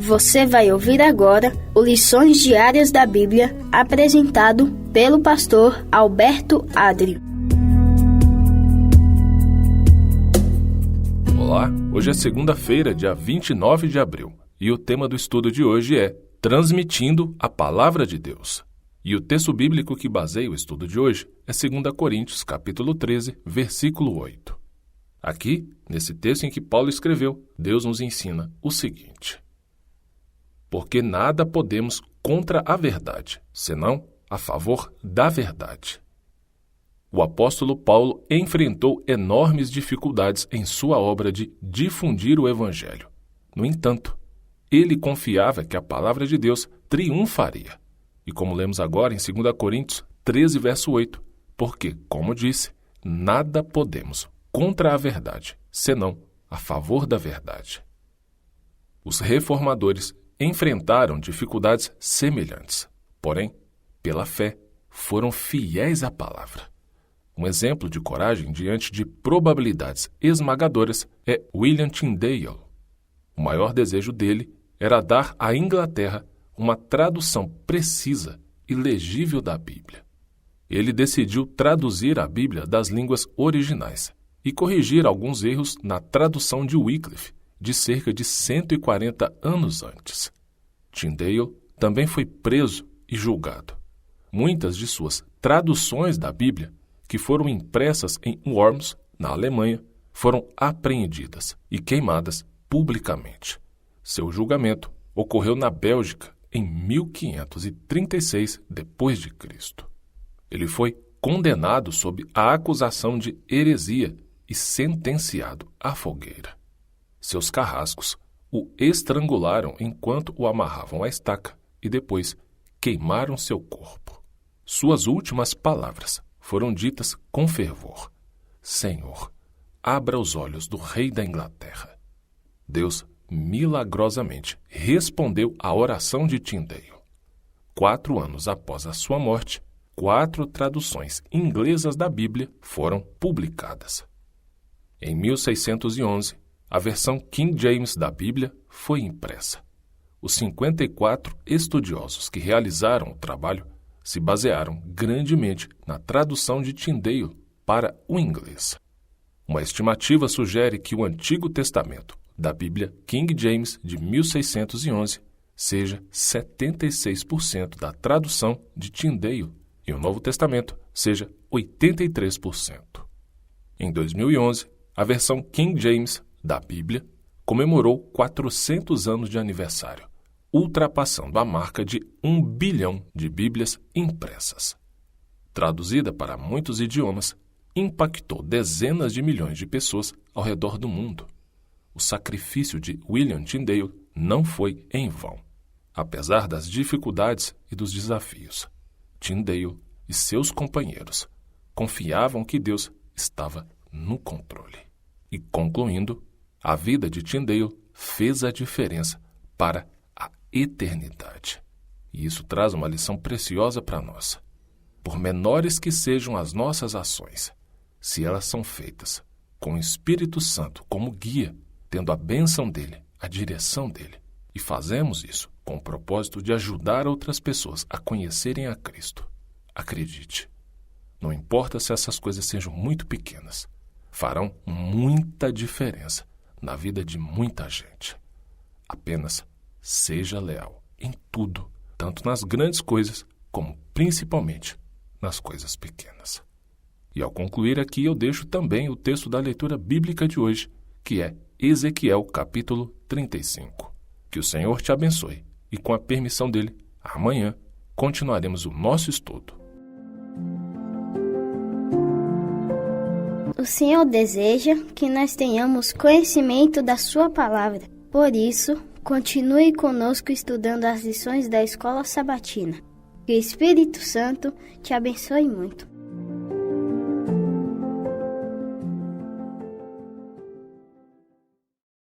Você vai ouvir agora o Lições Diárias da Bíblia, apresentado pelo pastor Alberto Adrio. Olá, hoje é segunda-feira, dia 29 de abril, e o tema do estudo de hoje é Transmitindo a Palavra de Deus. E o texto bíblico que baseia o estudo de hoje é 2 Coríntios, capítulo 13, versículo 8. Aqui, nesse texto em que Paulo escreveu, Deus nos ensina o seguinte: porque nada podemos contra a verdade, senão a favor da verdade. O apóstolo Paulo enfrentou enormes dificuldades em sua obra de difundir o Evangelho. No entanto, ele confiava que a palavra de Deus triunfaria. E como lemos agora em 2 Coríntios 13, verso 8, porque, como disse, nada podemos contra a verdade, senão a favor da verdade. Os reformadores enfrentaram dificuldades semelhantes, porém, pela fé, foram fiéis à palavra. Um exemplo de coragem diante de probabilidades esmagadoras é William Tyndale. O maior desejo dele era dar à Inglaterra uma tradução precisa e legível da Bíblia. Ele decidiu traduzir a Bíblia das línguas originais e corrigir alguns erros na tradução de Wycliffe, de cerca de 140 anos antes. Tyndale também foi preso e julgado. Muitas de suas traduções da Bíblia, que foram impressas em Worms, na Alemanha, foram apreendidas e queimadas publicamente. Seu julgamento ocorreu na Bélgica em 1536 d.C. Ele foi condenado sob a acusação de heresia e sentenciado à fogueira. Seus carrascos o estrangularam enquanto o amarravam à estaca e depois queimaram seu corpo. Suas últimas palavras foram ditas com fervor: Senhor, abra os olhos do rei da Inglaterra. Deus milagrosamente respondeu à oração de Tyndale. 4 anos após a sua morte, 4 traduções inglesas da Bíblia foram publicadas. Em 1611, a versão King James da Bíblia foi impressa. Os 54 estudiosos que realizaram o trabalho se basearam grandemente na tradução de Tyndale para o inglês. Uma estimativa sugere que o Antigo Testamento da Bíblia King James de 1611 seja 76% da tradução de Tyndale e o Novo Testamento seja 83%. Em 2011, a versão King James da Bíblia comemorou 400 anos de aniversário, ultrapassando a marca de 1 bilhão de Bíblias impressas. Traduzida para muitos idiomas, impactou dezenas de milhões de pessoas ao redor do mundo. O sacrifício de William Tyndale não foi em vão. Apesar das dificuldades e dos desafios, Tyndale e seus companheiros confiavam que Deus estava no controle. E concluindo, a vida de Tyndale fez a diferença para a eternidade. E isso traz uma lição preciosa para nós. Por menores que sejam as nossas ações, se elas são feitas com o Espírito Santo como guia, tendo a bênção dele, a direção dele, e fazemos isso com o propósito de ajudar outras pessoas a conhecerem a Cristo, acredite, não importa se essas coisas sejam muito pequenas, farão muita diferença na vida de muita gente. Apenas seja leal em tudo, tanto nas grandes coisas, como principalmente nas coisas pequenas. E ao concluir aqui, eu deixo também o texto da leitura bíblica de hoje, que é Ezequiel, capítulo 35. Que o Senhor te abençoe e, com a permissão dele, amanhã continuaremos o nosso estudo. O Senhor deseja que nós tenhamos conhecimento da sua palavra. Por isso, continue conosco estudando as lições da Escola Sabatina. Que o Espírito Santo te abençoe muito.